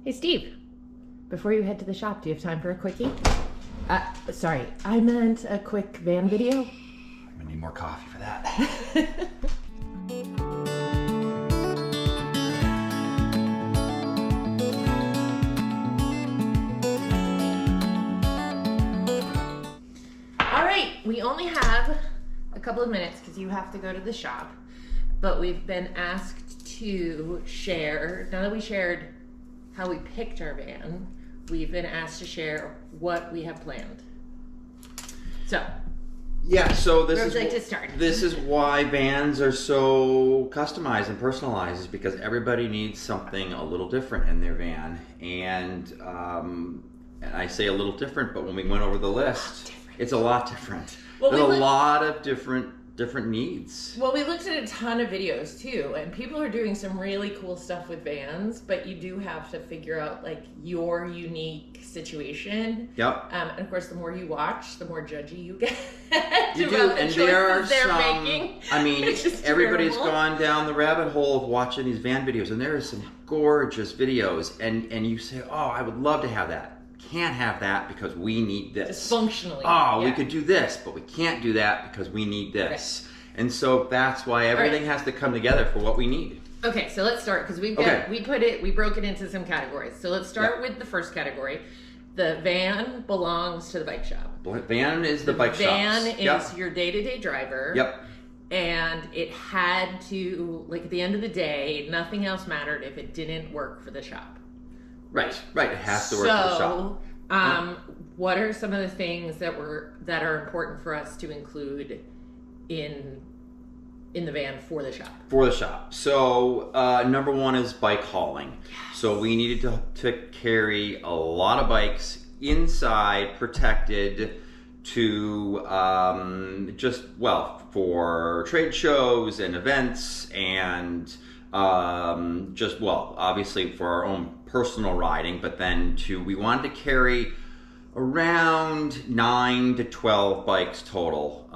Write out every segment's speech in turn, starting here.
Hey Steve, before you head to the shop, do you have time for a quickie? Sorry, I meant a quick van video. I'm gonna need more coffee for that. All right, we only have a couple of minutes because you have to go to the shop, but we've been asked to share, now that we shared how we picked our van, we've been asked to share what we have planned. So, Yeah, so where would you like to start? This is why vans are so customized and personalized, is because everybody needs something a little different in their van. And I say a little different, but when we went over the list, it's a lot different. Well, There's a lot of different needs. Well, we looked at a ton of videos too, and people are doing some really cool stuff with vans, but you do have to figure out like your unique situation. Yep. And of course, the more you watch, the more judgy you get. You do, and there are some, making. I mean, everybody's terrible. gone down the rabbit hole of watching these van videos, and there are some gorgeous videos, and you say, oh, I would love to have that. Can't have that because we need this. Just functionally. Oh, we could do this, but we can't do that because we need this. Right. And so that's why everything has to come together for what we need. Okay, so let's start because we've got we broke it into some categories. So let's start with the first category. The van belongs to the bike shop. Van is the bike shop. Van is your day-to-day driver. Yep. And it had to, like at the end of the day, nothing else mattered if it didn't work for the shop. Right. It has to work for the shop. What are some of the things that are important for us to include in the van for the shop? For the shop. So number one is bike hauling. Yes. So we needed to carry a lot of bikes inside, protected, to for trade shows and events, and obviously for our own personal riding, but then we wanted to carry around 9 to 12 bikes total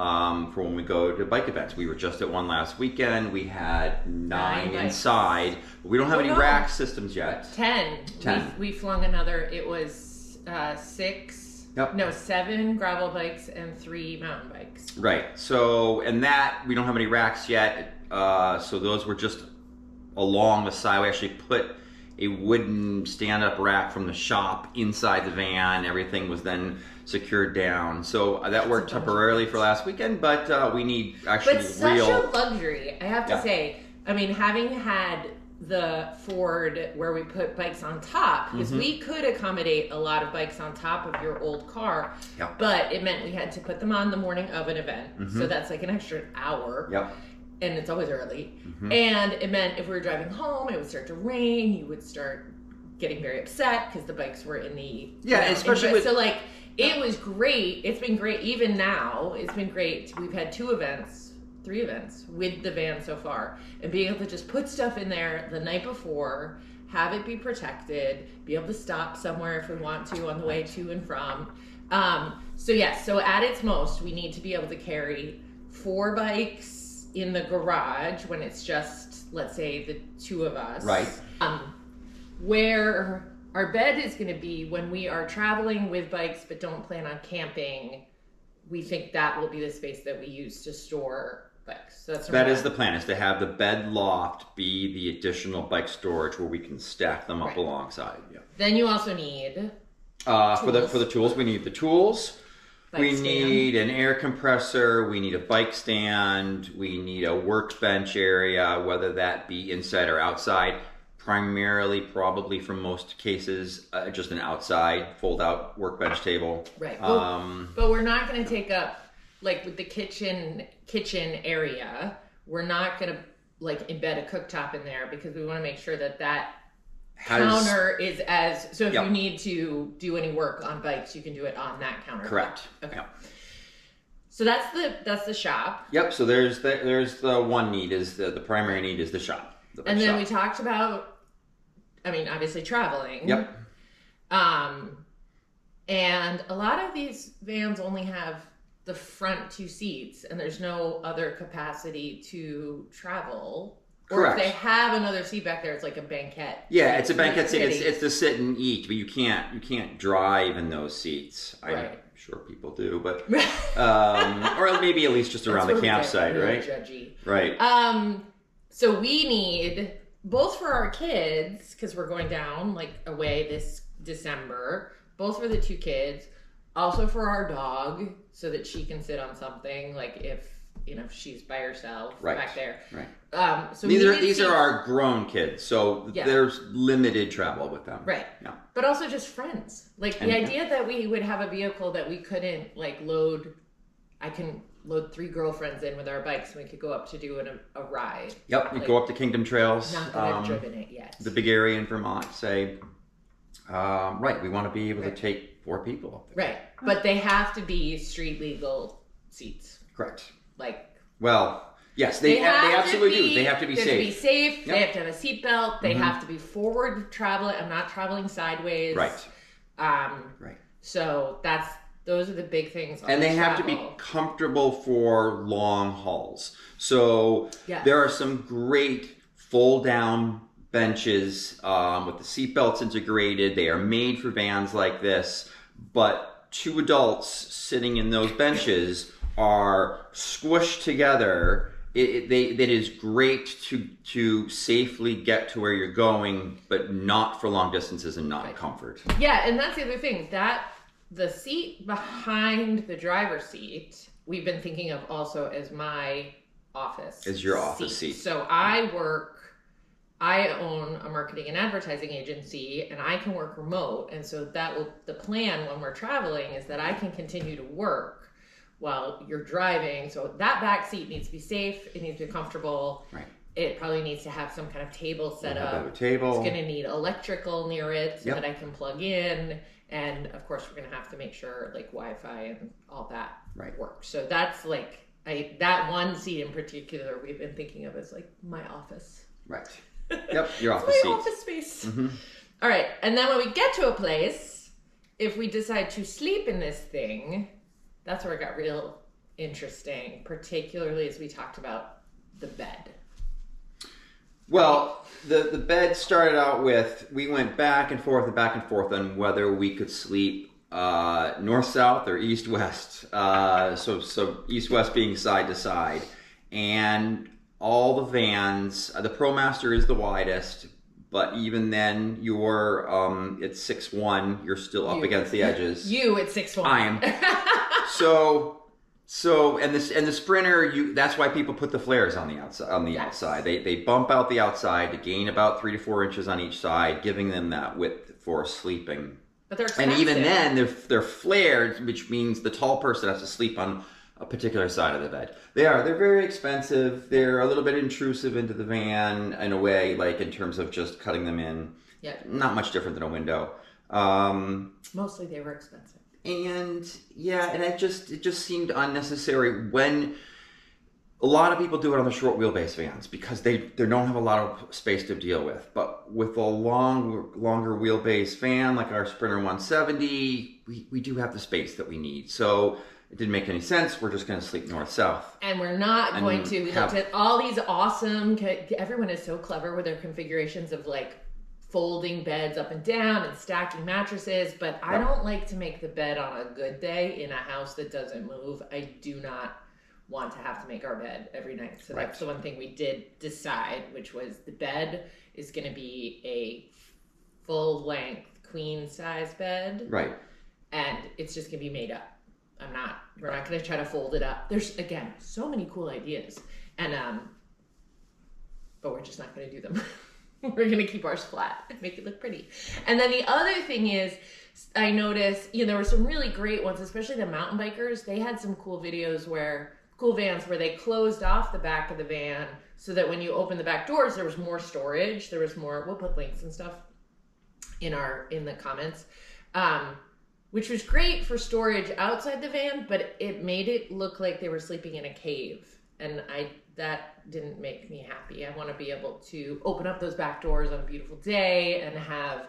for when we go to bike events. We were just at one last weekend. We had 9 inside. We don't have any rack systems yet. 10. We flung another. It was 7 gravel bikes and 3 mountain bikes. Right. So, and that, we don't have any racks yet. So those were just along the side. We actually put a wooden stand-up rack from the shop inside the van. Everything was then secured down. So that worked temporarily for last weekend, but we need actually But such a luxury, I have to say. I mean, having had the Ford where we put bikes on top, because we could accommodate a lot of bikes on top of your old car, but it meant we had to put them on the morning of an event. So that's like an extra hour. Yep. And it's always early. And it meant if we were driving home, it would start to rain. You would start getting very upset because the bikes were in the... especially with... So like, it was great. It's been great. Even now, it's been great. We've had 3 events with the van so far. And being able to just put stuff in there the night before, have it be protected, be able to stop somewhere if we want to on the way to and from. So at its most, we need to be able to carry 4 bikes in the garage when it's just, let's say, the 2 of us. Right. Where our bed is going to be when we are traveling with bikes but don't plan on camping, we think that will be the space that we use to store bikes. So that is the plan, is to have the bed loft be the additional bike storage where we can stack them up alongside. Yeah. Then you also need for the tools, we need the tools. We need an air compressor, we need a bike stand, we need a workbench area, whether that be inside or outside. Primarily, probably for most cases, just an outside fold-out workbench table. Right, but we're not going to take up, like with the kitchen area, we're not going to like embed a cooktop in there because we want to make sure that counter is so if you need to do any work on bikes, you can do it on that counter. Correct. Okay. Yep. So that's the shop. Yep. So there's the one need, is the primary need is the shop. And then we talked about, I mean, obviously traveling. Yep. And a lot of these vans only have the front 2 seats, and there's no other capacity to travel. Or Correct. if they have another seat back there, it's like a banquette. Yeah, it's a banquette seat. Pretty. It's to sit and eat, but you can't drive in those seats. I'm Right. sure people do, but or maybe at least just around the campsite, really right? Judgy. Right. So we need both for our kids, because we're going down like away this December. Both for the 2 kids, also for our dog, so that she can sit on something. Like if she's by herself back there. Right. So these are our grown kids, so there's limited travel with them. Right. Yeah. But also just friends. Like the idea that we would have a vehicle that we couldn't like load. I can load 3 girlfriends in with our bikes, and we could go up to do a ride. Yep. You go up to Kingdom Trails. Not that I've driven it yet. The big area in Vermont. Say, right. We want to be able to take 4 people up there. Right. But they have to be street legal seats. Correct. Well, yes, they absolutely do. They have to be safe. They have to be safe. Yep. They have to have a seatbelt. They have to be forward traveling. I'm not traveling sideways. Right. Right. So those are the big things. And they have to be comfortable for long hauls. So there are some great fold-down benches with the seatbelts integrated. They are made for vans like this, but 2 adults sitting in those benches are squished together. It is great to safely get to where you're going, but not for long distances and not comfort. Yeah, and that's the other thing. That the seat behind the driver's seat, we've been thinking of also as my office. As your office seat. So I own a marketing and advertising agency, and I can work remote. And so the plan when we're traveling is that I can continue to work while you're driving. So that back seat needs to be safe. It needs to be comfortable. Right. It probably needs to have some kind of table set up. A table. It's going to need electrical near it so that I can plug in. And of course, we're going to have to make sure like Wi-Fi and all that works. So that's like that one seat in particular we've been thinking of as like my office. Right. Yep. Your office seat. My office space. Mm-hmm. All right. And then when we get to a place, if we decide to sleep in this thing, that's where it got real interesting, particularly as we talked about the bed. Well, the bed started out with, we went back and forth on whether we could sleep north-south or east-west. So east-west being side to side. And all the vans, the ProMaster is the widest, but even then you're at 6'1", you're still up against the edges. You at 6'1". I am. So and the Sprinter, that's why people put the flares on the outside. They bump out the outside to gain about 3 to 4 inches on each side, giving them that width for sleeping. But they're expensive. And even then they're flared, which means the tall person has to sleep on a particular side of the bed. They're very expensive. They're a little bit intrusive into the van in a way, like in terms of just cutting them in. Yeah. Not much different than a window. Mostly they were expensive. And it just seemed unnecessary when a lot of people do it on the short wheelbase vans because they don't have a lot of space to deal with. But with a longer wheelbase van like our Sprinter 170, we do have the space that we need. So it didn't make any sense. We're just going to sleep north-south. And we're not going to. We looked at all these awesome, everyone is so clever with their configurations of like folding beds up and down and stacking mattresses, but I don't like to make the bed on a good day in a house that doesn't move. I do not want to have to make our bed every night. So that's the one thing we did decide, which was the bed is going to be a full-length queen-size bed. Right. And it's just going to be made up. We're not going to try to fold it up. There's, again, so many cool ideas. And, but we're just not going to do them. We're going to keep ours flat and make it look pretty. And then the other thing is, I noticed, there were some really great ones, especially the mountain bikers. They had some cool videos cool vans where they closed off the back of the van so that when you open the back doors, there was more storage. There was more, we'll put links and stuff in the comments. Which was great for storage outside the van, but it made it look like they were sleeping in a cave. And that didn't make me happy. I want to be able to open up those back doors on a beautiful day and have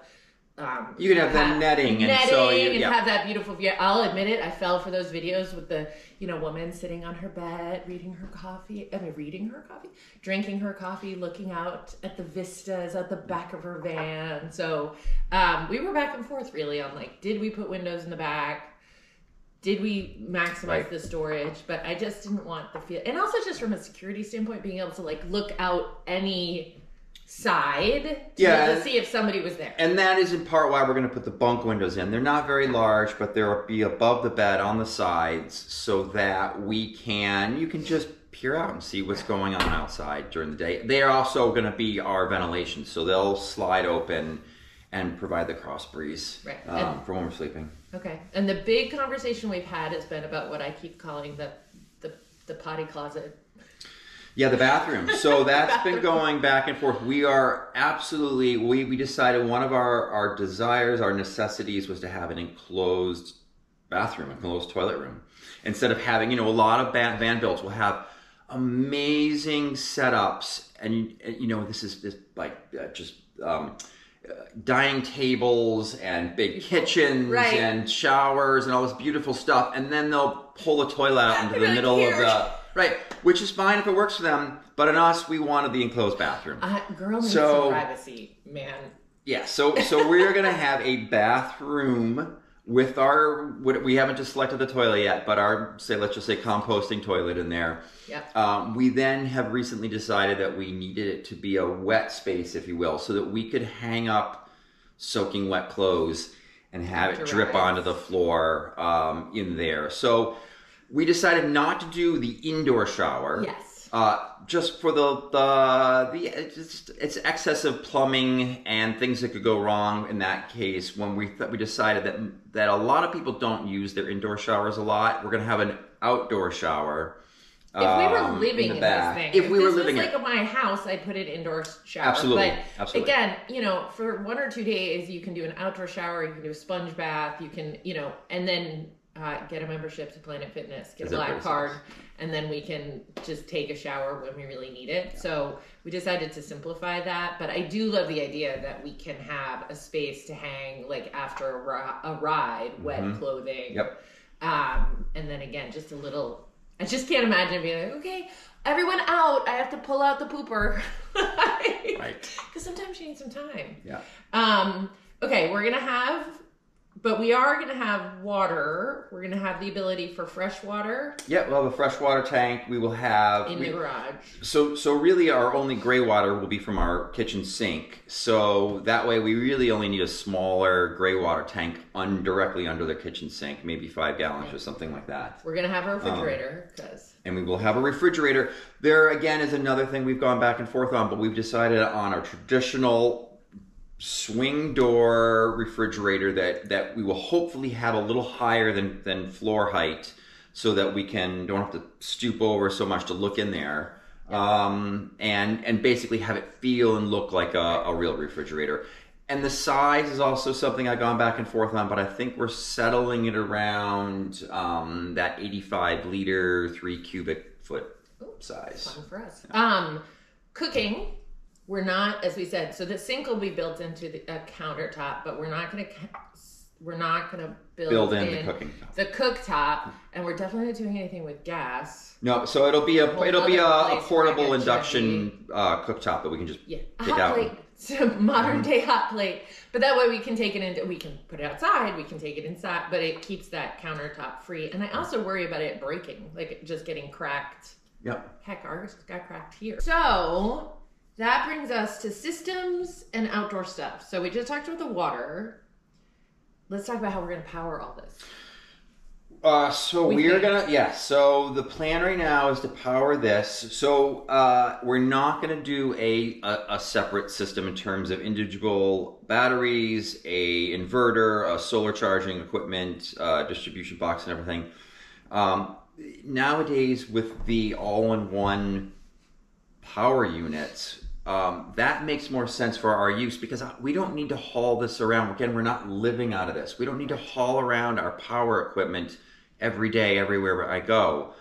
you can have the netting and have that beautiful view. I'll admit it, I fell for those videos with the woman sitting on her bed drinking her coffee, looking out at the vistas at the back of her van. So we were back and forth really on like, did we put windows in the back? Did we maximize the storage? But I just didn't want the feel, and also just from a security standpoint, being able to like look out any side to see if somebody was there. And that is in part why we're going to put the bunk windows in. They're not very large, but they'll be above the bed on the sides so that you can just peer out and see what's going on outside during the day. They are also going to be our ventilation, so they'll slide open and provide the cross breeze for when we're sleeping. Okay. And the big conversation we've had has been about what I keep calling the potty closet. Yeah, the bathroom. So that's been going back and forth. We are absolutely, we decided one of our desires, our necessities was to have an enclosed bathroom, enclosed toilet room. Instead of having, a lot of van builds will have amazing setups. And, this is dining tables and big kitchens and showers and all this beautiful stuff. And then they'll pull a toilet out into the middle of the... Right, which is fine if it works for them, but in us, we wanted the enclosed bathroom. Girl needs some privacy, man. Yeah, so we're going to have a bathroom with we haven't just selected the toilet yet, but let's just say composting toilet in there. Yep. We then have recently decided that we needed it to be a wet space, if you will, so that we could hang up soaking wet clothes and have it drip onto the floor in there. So we decided not to do the indoor shower. Yes. Just for it's excessive plumbing and things that could go wrong in that case. When we decided that a lot of people don't use their indoor showers a lot, we're gonna have an outdoor shower. If we were living in this thing, if we were living in like my house, I'd put it indoor shower. Absolutely. Again, for 1 or 2 days, you can do an outdoor shower, you can do a sponge bath, you can, and then get a membership to Planet Fitness, get a black card, and then we can just take a shower when we really need it. So we decided to simplify that, but I do love the idea that we can have a space to hang like after a ride, wet clothing. Yep. And then again, just a little, I just can't imagine being like, okay, everyone out, I have to pull out the pooper. Right. Because sometimes you need some time. Yeah. Okay, we are going to have water. We're going to have the ability for fresh water. Yeah, we'll have a freshwater tank. We will have... In the garage. So really our only gray water will be from our kitchen sink. So that way we really only need a smaller gray water tank directly under the kitchen sink, maybe 5 gallons or something like that. We're going to have a refrigerator. And we will have a refrigerator. There, again, is another thing we've gone back and forth on, but we've decided on our traditional swing door refrigerator that we will hopefully have a little higher than floor height so that we don't have to stoop over so much to look in there. And basically have it feel and look like a real refrigerator. And the size is also something I've gone back and forth on, but I think we're settling it around that 85 liter 3 cubic foot size. Fun for us. Cooking. We're not, as we said, so the sink will be built into a countertop, but we're not going to build in the cooktop, and we're definitely not doing anything with gas. No, so it'll be a portable induction cooktop that we can just take out. Plate. So modern day hot plate, but that way we can take it we can put it outside, we can take it inside, but it keeps that countertop free. And I also worry about it breaking, like just getting cracked. Yep. Heck, ours got cracked here. So that brings us to systems and outdoor stuff. So we just talked about the water. Let's talk about how we're going to power all this. So the plan right now is to power this. So we're not going to do a separate system in terms of individual batteries, a inverter, a solar charging equipment, distribution box and everything. Nowadays with the all-in-one power units, that makes more sense for our use because we don't need to haul this around. Again, we're not living out of this. We don't need to haul around our power equipment every day, everywhere I go.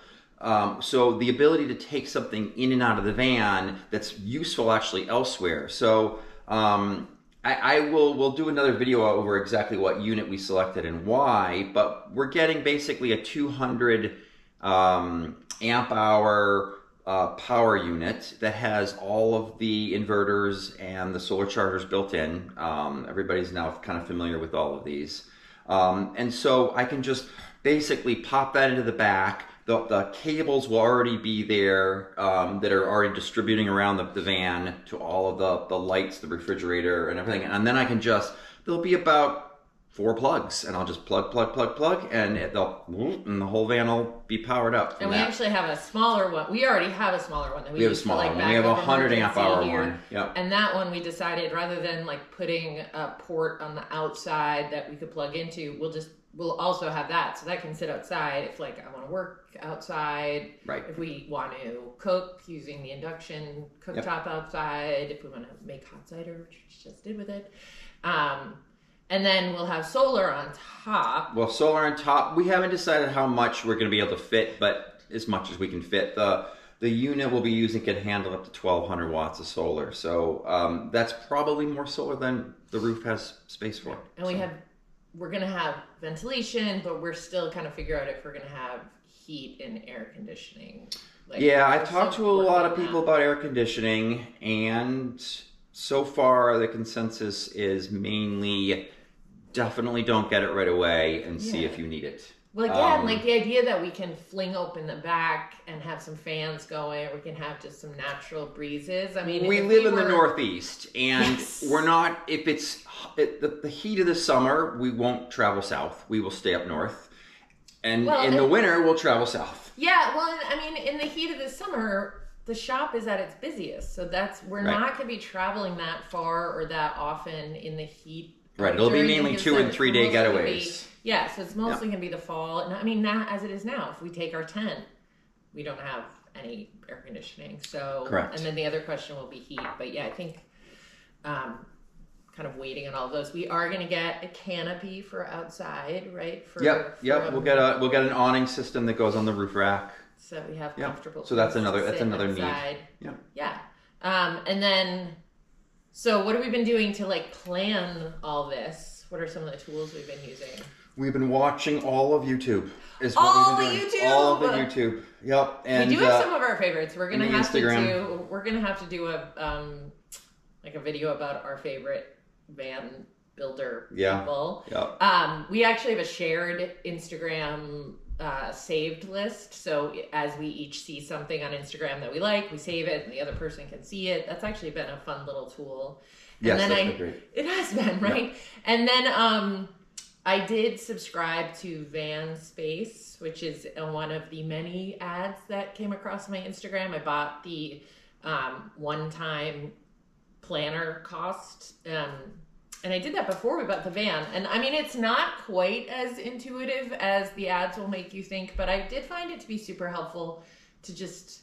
So the ability to take something in and out of the van that's useful actually elsewhere. So we'll do another video over exactly what unit we selected and why, but we're getting basically a 200 amp hour power unit that has all of the inverters and the solar chargers built in. Everybody's now kind of familiar with all of these. And so I can just basically pop that into the back. The cables will already be there that are already distributing around the van to all of the lights, the refrigerator, and everything. And then I can just, there'll be about 4 plugs, and I'll just plug, and the whole van will be powered up. And we actually have a smaller one. We already have a smaller one. That we have a smaller one. We have a 100 amp hour one. Yep. And that one we decided, rather than like putting a port on the outside that we could plug into, we'll also have that, so that can sit outside if like I want to work outside. Right. If we want to cook using the induction cooktop outside. If we want to make hot cider, which we just did with it. And then we'll have solar on top. Well, solar on top, we haven't decided how much we're going to be able to fit, but as much as we can fit. The unit we'll be using can handle up to 1,200 watts of solar. So that's probably more solar than the roof has space for. And we're going to have ventilation, but we're still kind of figure out if we're going to have heat and air conditioning. Yeah, I've talked to a lot of people about air conditioning, and so far the consensus is mainly definitely don't get it right away and see if you need it. Well, again, like the idea that we can fling open the back and have some fans going, or we can have just some natural breezes. I mean, we live in the Northeast, and we're not, if it's the heat of the summer, we won't travel south. We will stay up north. And in the winter, we'll travel south. Yeah, well, I mean, in the heat of the summer, the shop is at its busiest. So we're not going to be traveling that far or that often in the heat. Right, it'll be mainly 2 and 3 day getaways. So it's mostly going to be the fall. And I mean, now, as it is now, if we take our tent, we don't have any air conditioning. So, correct. And then the other question will be heat. But yeah, I think kind of waiting on all of those. We are going to get a canopy for outside, right? Yep. We'll get an awning system that goes on the roof rack. So we have comfortable. So that's another need. Yeah. Yeah. And then, so what have we been doing to like plan all this? What are some of the tools we've been using? We've been watching all of YouTube. All of the YouTube. Yep. And we do have some of our favorites. We're gonna have Instagram. We're gonna have to do a video about our favorite van builder people. Yeah. We actually have a shared Instagram saved list. So as we each see something on Instagram that we like, we save it, and the other person can see it. That's actually been a fun little tool. And that's been great. It has been, right? Yeah. And then I did subscribe to Van Space, which is one of the many ads that came across my Instagram. I bought the one-time planner cost. And I did that before we bought the van. And I mean, it's not quite as intuitive as the ads will make you think, but I did find it to be super helpful to just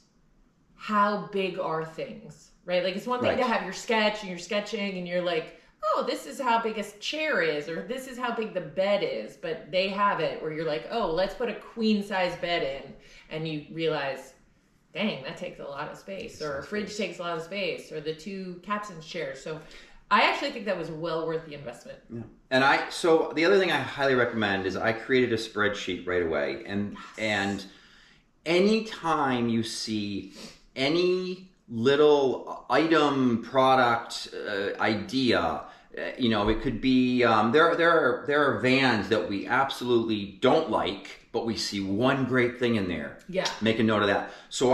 how big are things, right? Like, it's one thing to have your sketch and you're sketching and you're like, oh, this is how big a chair is, or this is how big the bed is. But they have it where you're like, oh, let's put a queen size bed in. And you realize, dang, that takes a lot of space, or a fridge takes a lot of space, or the 2 captain's chairs. So I actually think that was well worth the investment. Yeah. And so the other thing I highly recommend is I created a spreadsheet right away. And anytime you see any little item, product, idea, it could be, there are vans that we absolutely don't like, but we see one great thing in there. Yeah. Make a note of that. So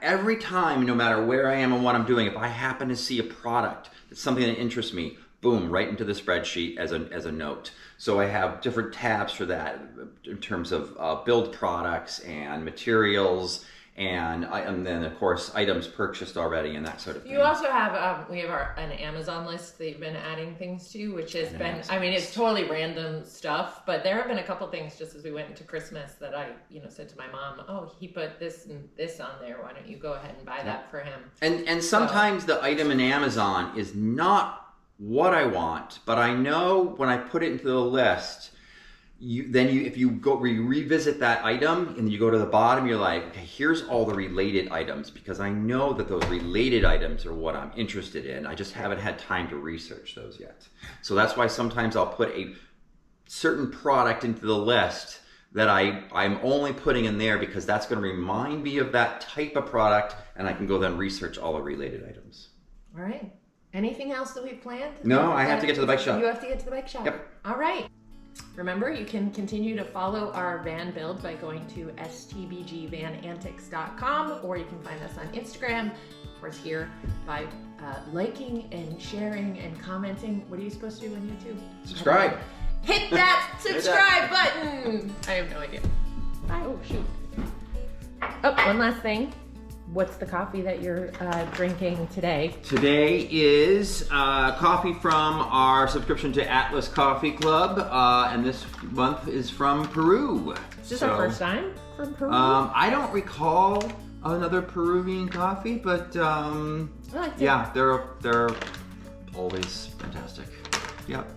every time, no matter where I am and what I'm doing, if I happen to see a product, it's something that interests me, boom, right into the spreadsheet as a note. So I have different tabs for that in terms of build products and materials, and then of course items purchased already and that sort of thing. You also have we have an Amazon list that you've been adding things to, which has been, I mean, it's totally random stuff, but there have been a couple things just as we went into Christmas that I said to my mom, oh, he put this and this on there, why don't you go ahead and buy that for him? And sometimes the item in Amazon is not what I want, but I know when I put it into the list, if you revisit that item and you go to the bottom, you're like, okay, here's all the related items, because I know that those related items are what I'm interested in. I just haven't had time to research those yet. So that's why sometimes I'll put a certain product into the list that I'm only putting in there because that's going to remind me of that type of product, and I can go then research all the related items. All right. Anything else that we've planned? No, I have to get to the bike shop. You have to get to the bike shop. Yep. All right. Remember, you can continue to follow our van build by going to STBGVanAntics.com, or you can find us on Instagram, of course here, by liking and sharing and commenting. What are you supposed to do on YouTube? Subscribe. Hit that subscribe button! I have no idea. Bye. Oh, shoot. Oh, one last thing. What's the coffee that you're drinking today? Today is coffee from our subscription to Atlas Coffee Club, and this month is from Peru. Is this our first time from Peru? I don't recall another Peruvian coffee, but yeah, they're always fantastic. Yep.